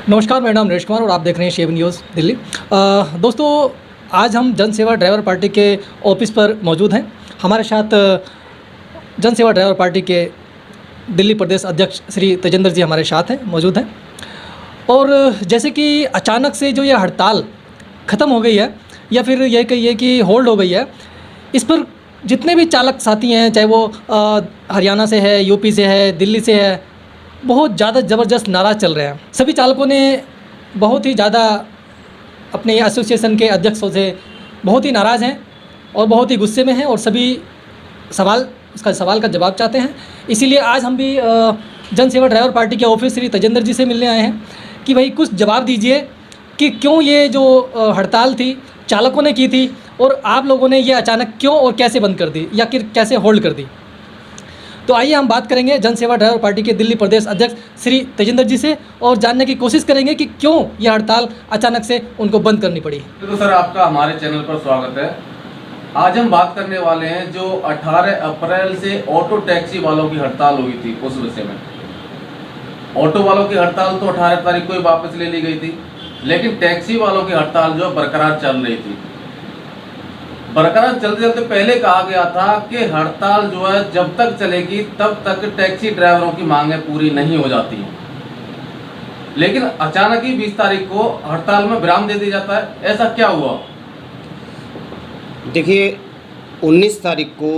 नमस्कार, मेरा नाम नरेश कुमार और आप देख रहे हैं शेव न्यूज़ दिल्ली। दोस्तों, आज हम जन सेवा ड्राइवर पार्टी के ऑफिस पर मौजूद हैं। हमारे साथ जन सेवा ड्राइवर पार्टी के दिल्ली प्रदेश अध्यक्ष श्री तेजेंद्र जी हमारे साथ हैं, मौजूद हैं। और जैसे कि अचानक से जो ये हड़ताल ख़त्म हो गई है या फिर ये कहिए कि होल्ड हो गई है, इस पर जितने भी चालक साथी हैं, चाहे वो हरियाणा से है, यूपी से है, दिल्ली से है, बहुत ज़्यादा ज़बरदस्त नाराज़ चल रहे हैं। सभी चालकों ने बहुत ही ज़्यादा अपने एसोसिएशन के अध्यक्षों से बहुत ही नाराज़ हैं और बहुत ही गुस्से में हैं और सभी सवाल का जवाब चाहते हैं। इसीलिए आज हम भी जन सेवा ड्राइवर पार्टी के ऑफिस श्री तेजेंद्र जी से मिलने आए हैं कि भाई कुछ जवाब दीजिए कि क्यों ये जो हड़ताल थी चालकों ने की थी और आप लोगों ने ये अचानक क्यों और कैसे बंद कर दी या फिर कैसे होल्ड कर दी। तो आइए हम बात करेंगे जन सेवा ड्राइवर पार्टी के दिल्ली प्रदेश अध्यक्ष श्री तेजेंद्र जी से और जानने की कोशिश करेंगे कि क्यों ये हड़ताल अचानक से उनको बंद करनी पड़ी। तो सर, आपका हमारे चैनल पर स्वागत है। आज हम बात करने वाले हैं जो 18 अप्रैल से ऑटो टैक्सी वालों की हड़ताल हुई थी उस विषय में। ऑटो वालों की हड़ताल तो 18 तारीख को ही वापस ले ली गई थी, लेकिन टैक्सी वालों की हड़ताल जो बरकरार चल रही थी। बरकरार चलते चलते पहले कहा गया था कि हड़ताल जो है जब तक चलेगी तब तक टैक्सी ड्राइवरों की मांगें पूरी नहीं हो जाती हैं, लेकिन अचानक ही 20 तारीख को हड़ताल में विराम दे दिया जाता है। ऐसा क्या हुआ? देखिए, 19 तारीख को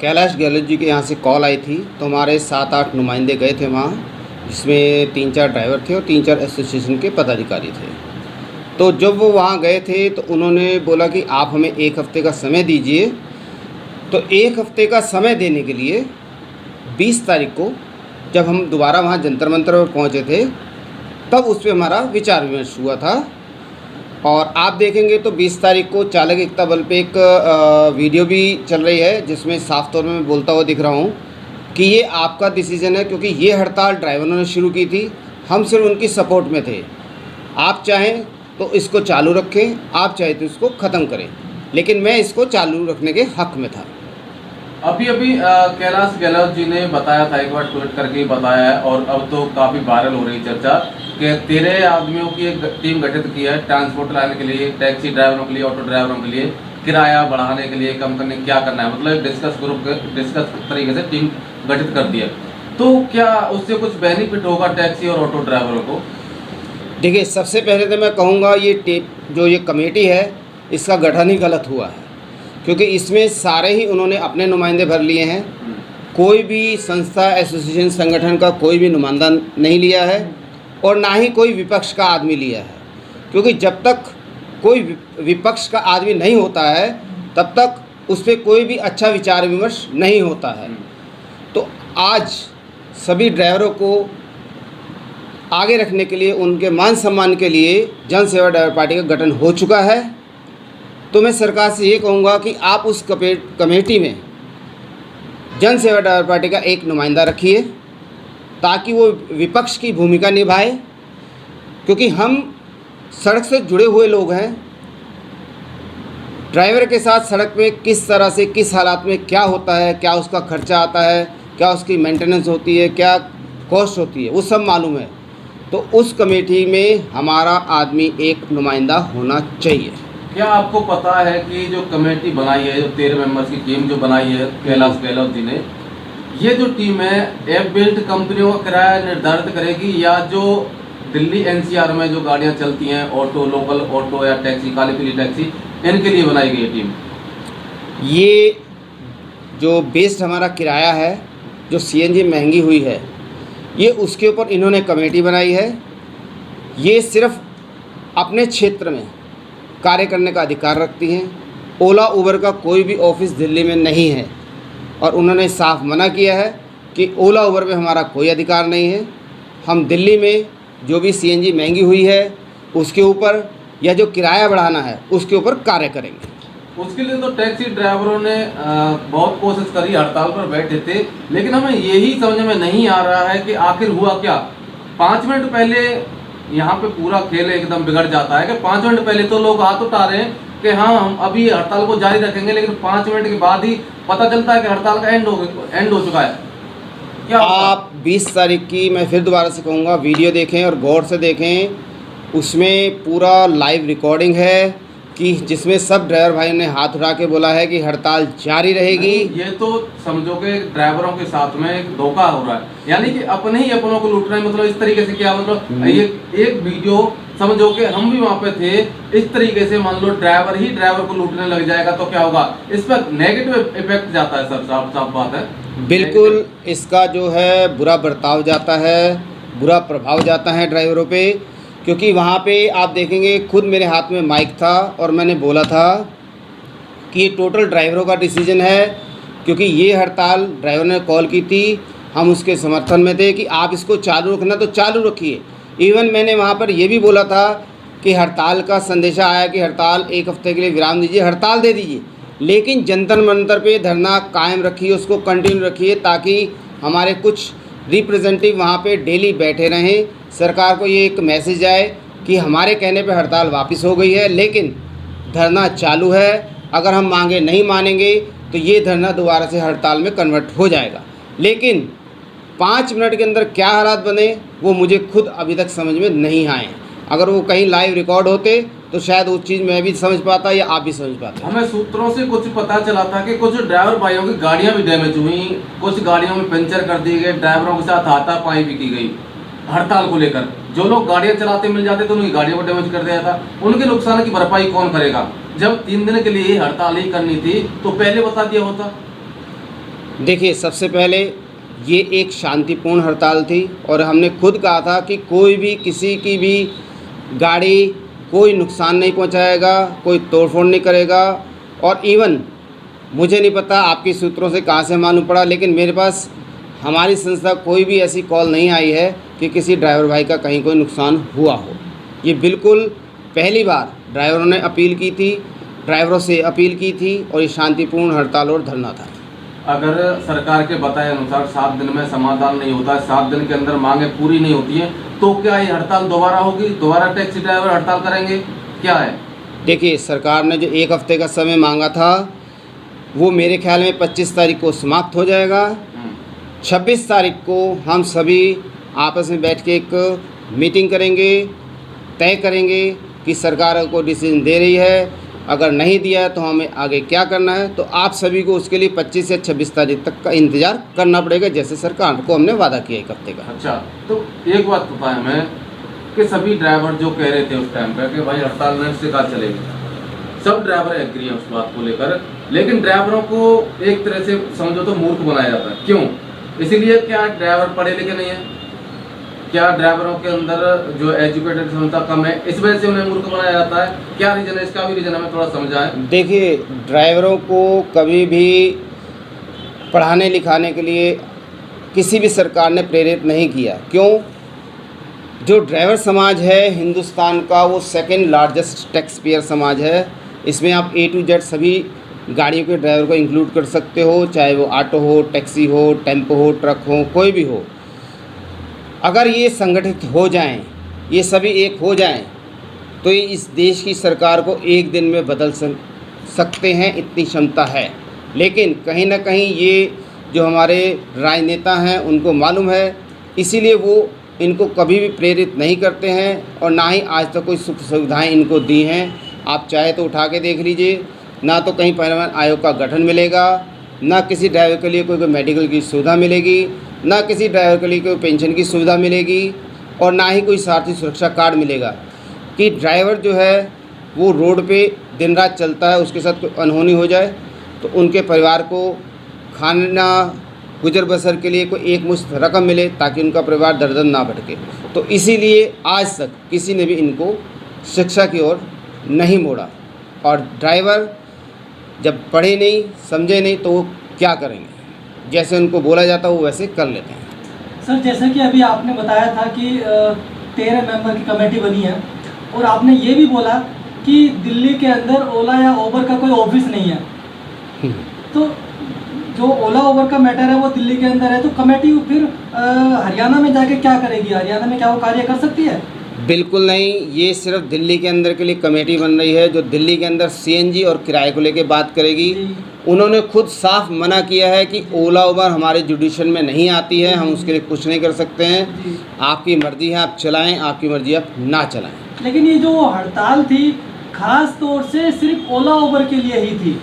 कैलाश गहलोत जी के यहाँ से कॉल आई थी, तो हमारे 7-8 नुमाइंदे गए थे वहाँ, जिसमें 3-4 ड्राइवर थे और 3-4 एसोसिएशन के पदाधिकारी थे। तो जब वो वहाँ गए थे तो उन्होंने बोला कि आप हमें 1 हफ़्ते का समय दीजिए। तो 1 हफ़्ते का समय देने के लिए 20 तारीख को जब हम दोबारा वहाँ जंतर मंतर पर पहुँचे थे, तब उस पर हमारा विचार विमर्श हुआ था। और आप देखेंगे तो 20 तारीख को चालक एकता बल पे एक वीडियो भी चल रही है, जिसमें साफ तौर में मैं बोलता हुआ दिख रहा हूँ कि ये आपका डिसीज़न है, क्योंकि ये हड़ताल ड्राइवरों ने शुरू की थी, हम सिर्फ उनकी सपोर्ट में थे। आप चाहें तो इसको चालू रखें, आप चाहे तो इसको ख़त्म करें, लेकिन मैं इसको चालू रखने के हक़ में था। अभी कैलाश गहलोत जी ने बताया था, एक बार ट्वीट करके बताया है, और अब तो काफ़ी वायरल हो रही चर्चा कि 13 आदमियों की एक टीम गठित की है ट्रांसपोर्ट लाने के लिए, टैक्सी ड्राइवरों के लिए, ऑटो ड्राइवरों के लिए, किराया बढ़ाने के लिए, कम करने क्या करना है, मतलब डिस्कस तरीके से टीम गठित कर दी है। तो क्या उससे कुछ बेनिफिट होगा टैक्सी और ऑटो ड्राइवरों को? देखिए, सबसे पहले तो मैं कहूँगा ये कमेटी है, इसका गठन ही गलत हुआ है, क्योंकि इसमें सारे ही उन्होंने अपने नुमाइंदे भर लिए हैं। कोई भी संस्था, एसोसिएशन, संगठन का कोई भी नुमाइंदा नहीं लिया है और ना ही कोई विपक्ष का आदमी लिया है, क्योंकि जब तक कोई विपक्ष का आदमी नहीं होता है तब तक उस पर कोई भी अच्छा विचार विमर्श नहीं होता है। तो आज सभी ड्राइवरों को आगे रखने के लिए, उनके मान सम्मान के लिए जन सेवा ड्राइवर पार्टी का गठन हो चुका है। तो मैं सरकार से ये कहूँगा कि आप उस कमेटी में जन सेवा ड्राइवर पार्टी का एक नुमाइंदा रखिए, ताकि वो विपक्ष की भूमिका निभाए, क्योंकि हम सड़क से जुड़े हुए लोग हैं। ड्राइवर के साथ सड़क में किस तरह से, किस हालात में क्या होता है, क्या उसका खर्चा आता है, क्या उसकी मेंटेनेंस होती है, क्या कॉस्ट होती है, वो सब मालूम है। तो उस कमेटी में हमारा आदमी एक नुमाइंदा होना चाहिए। क्या आपको पता है कि जो कमेटी बनाई है, जो 13 मेंबर्स की टीम जो बनाई है कैलाश गहलोत जी ने, ये जो टीम है एप बिल्ट कंपनियों का किराया निर्धारित करेगी, या जो दिल्ली एनसीआर में जो गाड़ियां चलती हैं, ऑटो, लोकल ऑटो या टैक्सी, काली पीली टैक्सी, इनके लिए बनाई गई टीम? ये जो बेस्ड हमारा किराया है, जो सीएनजी महंगी हुई है, ये उसके ऊपर इन्होंने कमेटी बनाई है। ये सिर्फ अपने क्षेत्र में कार्य करने का अधिकार रखती हैं। ओला उबर का कोई भी ऑफिस दिल्ली में नहीं है और उन्होंने साफ मना किया है कि ओला उबर में हमारा कोई अधिकार नहीं है। हम दिल्ली में जो भी सीएनजी महंगी हुई है उसके ऊपर, या जो किराया बढ़ाना है उसके ऊपर कार्य करेंगे। उसके लिए तो टैक्सी ड्राइवरों ने बहुत कोशिश करी, हड़ताल पर बैठे थे, लेकिन हमें यही समझ में नहीं आ रहा है कि आखिर हुआ क्या। 5 मिनट पहले यहाँ पे पूरा खेल एकदम बिगड़ जाता है कि 5 मिनट पहले तो लोग हाथ उठा रहे हैं कि हाँ हम अभी हड़ताल को जारी रखेंगे, लेकिन 5 मिनट के बाद ही पता चलता है कि हड़ताल का एंड हो चुका है। क्या आप 20 तारीख की मैं फिर दोबारा से कहूँगा, वीडियो देखें और गौर से देखें। उसमें पूरा लाइव रिकॉर्डिंग है कि जिसमें सब ड्राइवर भाई ने हाथ उठा के बोला है कि हड़ताल जारी रहेगी। ये तो समझो कि ड्राइवरों के साथ में एक धोखा हो रहा है, यानी कि अपने ही अपनों को लूट रहे हैं। मतलब इस तरीके से क्या, मतलब ये एक वीडियो समझो कि हम भी वहाँ पे थे, इस तरीके से मान लो ड्राइवर ही ड्राइवर को लूटने लग जाएगा तो क्या होगा? इस पर नेगेटिव इफेक्ट जाता है सर, साफ साफ बात है। बिल्कुल, इसका जो है बुरा बर्ताव जाता है, बुरा प्रभाव जाता है ड्राइवरों पे। क्योंकि वहाँ पे आप देखेंगे, खुद मेरे हाथ में माइक था और मैंने बोला था कि ये टोटल ड्राइवरों का डिसीजन है। क्योंकि ये हड़ताल ड्राइवर ने कॉल की थी, हम उसके समर्थन में थे कि आप इसको चालू रखना तो चालू रखिए। इवन मैंने वहाँ पर ये भी बोला था कि हड़ताल का संदेशा आया कि हड़ताल 1 हफ्ते के लिए विराम दीजिए, हड़ताल दे दीजिए, लेकिन जंतर मंतर पे धरना कायम रखिए, उसको कंटिन्यू रखिए, ताकि हमारे कुछ रिप्रेजेंटेटिव वहाँ पे डेली बैठे रहें। सरकार को ये एक मैसेज आए कि हमारे कहने पे हड़ताल वापस हो गई है, लेकिन धरना चालू है। अगर हम मांगे नहीं मानेंगे तो ये धरना दोबारा से हड़ताल में कन्वर्ट हो जाएगा। लेकिन 5 मिनट के अंदर क्या हालात बने वो मुझे खुद अभी तक समझ में नहीं आए। अगर वो कहीं लाइव रिकॉर्ड होते तो शायद वो चीज़ मैं भी समझ पाता या आप भी समझ पाते। हमें सूत्रों से कुछ पता चला था कि कुछ ड्राइवर भाइयों की गाड़ियां भी डैमेज हुई, कुछ गाड़ियों में पंचर कर दिए गए, ड्राइवरों के साथ हाथापाई भी की गई हड़ताल को लेकर। जो लोग गाड़ियां चलाते मिल जाते थे उनकी गाड़ियों को डैमेज कर दिया था। उनके नुकसान की भरपाई कौन करेगा? जब 3 दिन के लिए हड़ताल ही करनी थी तो पहले बता दिया होता। देखिए, सबसे पहले ये एक शांतिपूर्ण हड़ताल थी और हमने खुद कहा था कि कोई भी किसी की भी गाड़ी कोई नुकसान नहीं पहुंचाएगा, कोई तोड़फोड़ नहीं करेगा। और इवन मुझे नहीं पता आपके सूत्रों से कहाँ से मालूम पड़ा, लेकिन मेरे पास हमारी संस्था कोई भी ऐसी कॉल नहीं आई है कि किसी ड्राइवर भाई का कहीं कोई नुकसान हुआ हो। ये बिल्कुल पहली बार ड्राइवरों ने अपील की थी, ड्राइवरों से अपील की थी और ये शांतिपूर्ण हड़ताल और धरना था। अगर सरकार के बताए अनुसार 7 दिन में समाधान नहीं होता है, 7 दिन के अंदर मांगे पूरी नहीं होती हैं, तो क्या ये हड़ताल दोबारा होगी? दोबारा टैक्सी ड्राइवर हड़ताल करेंगे? क्या है? देखिए, सरकार ने जो 1 हफ्ते का समय मांगा था वो मेरे ख्याल में 25 तारीख को समाप्त हो जाएगा। 26 तारीख को हम सभी आपस में बैठ के एक मीटिंग करेंगे, तय करेंगे कि सरकार को डिसीजन दे रही है। अगर नहीं दिया है तो हमें आगे क्या करना है। तो आप सभी को उसके लिए 25 से 26 तारीख तक का इंतज़ार करना पड़ेगा, जैसे सरकार को हमने वादा किया 1 हफ्ते का। अच्छा, तो एक बात पता है हमें कि सभी ड्राइवर जो कह रहे थे उस टाइम पे कि भाई हड़ताल में से कहा चलेगी, सब ड्राइवर एग्री हैं उस बात को लेकर, लेकिन ड्राइवरों को एक तरह से समझो तो मूर्ख बनाया जाता है। क्यों? इसीलिए क्या ड्राइवर पढ़े लिखे नहीं है? क्या ड्राइवरों के अंदर जो एजुकेटेड क्षमता कम है, इस वजह से उन्हें मूर्ख बनाया जाता है? क्या रीजन है इसका? भी रीजन हमें थोड़ा समझाएं। देखिए, ड्राइवरों को कभी भी पढ़ाने लिखाने के लिए किसी भी सरकार ने प्रेरित नहीं किया। क्यों? जो ड्राइवर समाज है हिंदुस्तान का, वो 2nd लार्जेस्ट टैक्स पेयर समाज है। इसमें आप A to Z सभी गाड़ियों के ड्राइवर को इंक्लूड कर सकते हो, चाहे वो ऑटो हो, टैक्सी हो, टेम्पो हो, ट्रक हो, कोई भी हो। अगर ये संगठित हो जाएं, ये सभी एक हो जाएं, तो ये इस देश की सरकार को एक दिन में बदल सकते हैं, इतनी क्षमता है। लेकिन कहीं ना कहीं ये जो हमारे राजनेता हैं उनको मालूम है, इसीलिए वो इनको कभी भी प्रेरित नहीं करते हैं और ना ही आज तक कोई सुख सुविधाएँ इनको दी हैं। आप चाहे तो उठा के देख लीजिए, ना तो कहीं परिवहन आयोग का गठन मिलेगा, ना किसी ड्राइवर के लिए कोई मेडिकल की सुविधा मिलेगी, ना किसी ड्राइवर के लिए कोई पेंशन की सुविधा मिलेगी और ना ही कोई साथी सुरक्षा कार्ड मिलेगा। कि ड्राइवर जो है वो रोड पे दिन रात चलता है, उसके साथ कोई अनहोनी हो जाए तो उनके परिवार को खाना गुजर बसर के लिए कोई एक मुश्त रकम मिले, ताकि उनका परिवार दर दर ना भटके। तो इसीलिए आज तक किसी ने भी इनको शिक्षा की ओर नहीं मोड़ा। और ड्राइवर जब पढ़े नहीं समझे नहीं तो वो क्या करेंगे? जैसे उनको बोला जाता है वो वैसे कर लेते हैं। सर, जैसे कि अभी आपने बताया था कि 13 मेंबर की कमेटी बनी है और आपने ये भी बोला कि दिल्ली के अंदर ओला या उबर का कोई ऑफिस नहीं है। तो जो ओला उबर का मैटर है वो दिल्ली के अंदर है, तो कमेटी फिर हरियाणा में जाके क्या करेगी? हरियाणा में क्या वो कार्य कर सकती है? बिल्कुल नहीं, ये सिर्फ दिल्ली के अंदर के लिए कमेटी बन रही है, जो दिल्ली के अंदर CNG और किराए को लेके बात करेगी। उन्होंने खुद साफ मना किया है कि ओला उबर हमारे जुडिशन में नहीं आती है, हम उसके लिए कुछ नहीं कर सकते हैं। जी। आपकी मर्ज़ी है आप चलाएं, आपकी मर्ज़ी आप ना चलाएं। लेकिन ये जो हड़ताल थी खास तौर से सिर्फ ओला उबर के लिए ही थी?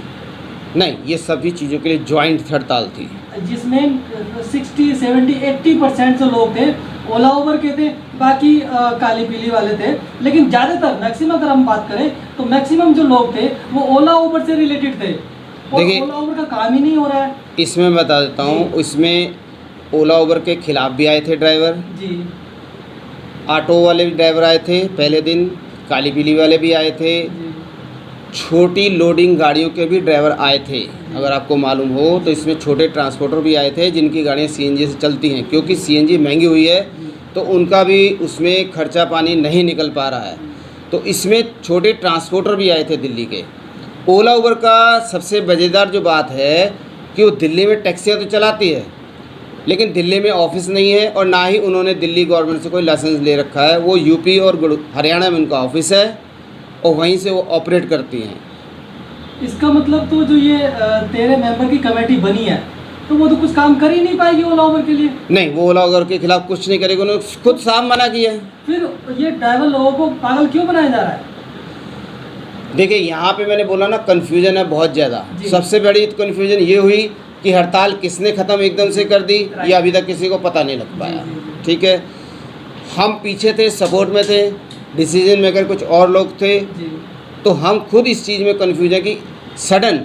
नहीं, ये सभी चीज़ों के लिए जॉइंट हड़ताल थी, जिसमें 60, 70, 80% जो लोग थे ओला उबर के थे, बाकी काली पीली वाले थे। लेकिन ज़्यादातर मैक्सिमम अगर हम बात करें तो मैक्सिमम जो लोग थे वो ओला उबर से रिलेटेड थे, और देखिए, ओला उबर का काम ही नहीं हो रहा है। इसमें मैं बता देता हूँ, इसमें ओला उबर के खिलाफ भी आए थे ड्राइवर, जी ऑटो वाले भी ड्राइवर आए थे पहले दिन, काली पीली वाले भी आए थे, जी छोटी लोडिंग गाड़ियों के भी ड्राइवर आए थे। अगर आपको मालूम हो तो इसमें छोटे ट्रांसपोर्टर भी आए थे जिनकी गाड़ियाँ सीएनजी से चलती हैं, क्योंकि सीएनजी महंगी हुई है तो उनका भी उसमें खर्चा पानी नहीं निकल पा रहा है। तो इसमें छोटे ट्रांसपोर्टर भी आए थे दिल्ली के। ओला उबर का सबसे मज़ेदार जो बात है कि वो दिल्ली में टैक्सियाँ तो चलाती है, लेकिन दिल्ली में ऑफिस नहीं है और ना ही उन्होंने दिल्ली गवर्नमेंट से कोई लाइसेंस ले रखा है। वो यूपी और हरियाणा में उनका ऑफिस है और वहीं से वो ऑपरेट करती हैं। इसका मतलब तो जो ये 13 मेंबर की कमेटी बनी है तो वो तो कुछ काम कर ही नहीं पाएगी ओला उबर के लिए। नहीं, वो ओला उबर के खिलाफ कुछ नहीं करेगी, उन्होंने खुद साफ मना किया है। फिर ये ड्राइवर लोगों को पागल क्यों बनाया जा रहा है? देखिए, यहाँ पे मैंने बोला ना, कन्फ्यूजन है बहुत ज़्यादा। जी। सबसे बड़ी कन्फ्यूजन ये हुई कि हड़ताल किसने ख़त्म एकदम से कर दी, ये अभी तक किसी को पता नहीं लग पाया। जी। ठीक है, हम पीछे थे, सपोर्ट में थे, डिसीजन मेकर कुछ और लोग थे, जी तो हम खुद इस चीज़ में कन्फ्यूज है कि सडन,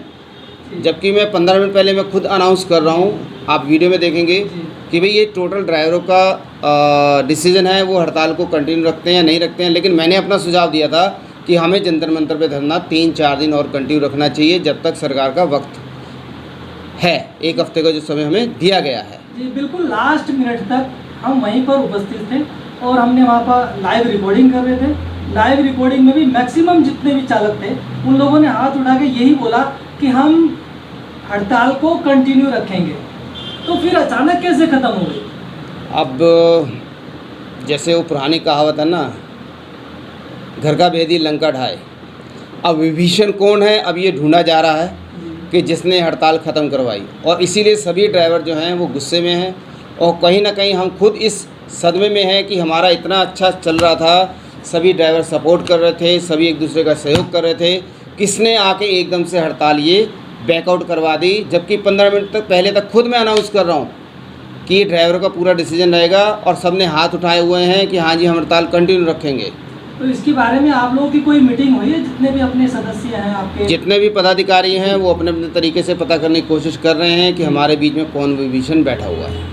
जबकि मैं 15 मिनट पहले मैं खुद अनाउंस कर रहा हूँ, आप वीडियो में देखेंगे जी। कि भाई ये टोटल ड्राइवरों का डिसीजन है, वो हड़ताल को कंटिन्यू रखते हैं या नहीं रखते हैं। लेकिन मैंने अपना सुझाव दिया था कि हमें जंतर मंतर पे धरना 3-4 दिन और कंटिन्यू रखना चाहिए, जब तक सरकार का वक्त है, 1 हफ्ते का जो समय हमें दिया गया है। जी बिल्कुल, लास्ट मिनट तक हम वहीं पर उपस्थित थे और हमने वहाँ पर लाइव रिकॉर्डिंग कर रहे थे। लाइव रिकॉर्डिंग में भी मैक्सिमम जितने भी चालक थे उन लोगों ने हाथ उठा के यही बोला कि हम हड़ताल को कंटिन्यू रखेंगे। तो फिर अचानक कैसे ख़त्म हो गई? अब जैसे वो पुरानी कहावत है ना, घर का भेदी लंका ढाए। अब विभीषण कौन है, अब ये ढूंढा जा रहा है कि जिसने हड़ताल ख़त्म करवाई, और इसीलिए सभी ड्राइवर जो हैं वो गुस्से में हैं और कहीं ना कहीं हम खुद इस सदमे में हैं कि हमारा इतना अच्छा चल रहा था, सभी ड्राइवर सपोर्ट कर रहे थे, सभी एक दूसरे का सहयोग कर रहे थे, किसने आके एकदम से हड़ताल ये बैकआउट करवा दी। जबकि 15 मिनट तक पहले तक खुद मैं अनाउंस कर रहा हूँ कि ये ड्राइवरों का पूरा डिसीजन रहेगा और सब ने हाथ उठाए हुए हैं कि हाँ जी हम हड़ताल कंटिन्यू रखेंगे। तो इसके बारे में आप लोगों की कोई मीटिंग हुई है? जितने भी अपने सदस्य हैं आपके, जितने भी पदाधिकारी हैं वो अपने अपने तरीके से पता करने की कोशिश कर रहे हैं कि हमारे बीच में कौन विभीषण बैठा हुआ है।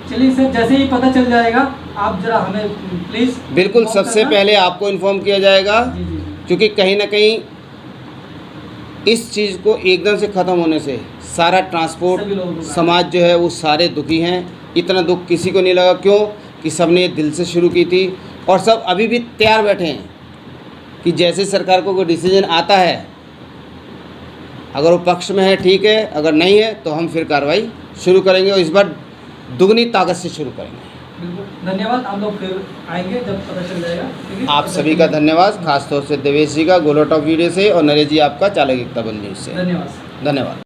चलिए सर, जैसे ही पता चल जाएगा आप जरा हमें प्लीज़ बिल्कुल, इन्फॉर्म सबसे करना। पहले आपको इन्फॉर्म किया जाएगा, जी जी जी। क्योंकि कहीं ना कहीं इस चीज़ को एकदम से ख़त्म होने से सारा सभी ट्रांसपोर्ट लोग समाज जो है वो सारे दुखी हैं। इतना दुख किसी को नहीं लगा, क्यों कि सब ने दिल से शुरू की थी और सब अभी भी तैयार बैठे हैं कि जैसे सरकार को कोई डिसीजन आता है, अगर वो पक्ष में है ठीक है, अगर नहीं है तो हम फिर कार्रवाई शुरू करेंगे और इस बार दुगनी ताकत से शुरू करेंगे। बिल्कुल, धन्यवाद। हम लोग फिर आएंगे जब पता चल जाएगा। ठीक है? आप सभी का धन्यवाद, खासतौर से देवेश जी का गोलो टॉप वीडियो से और नरेश जी आपका चालक एकता बंद न्यूज़ से धन्यवाद। धन्यवाद।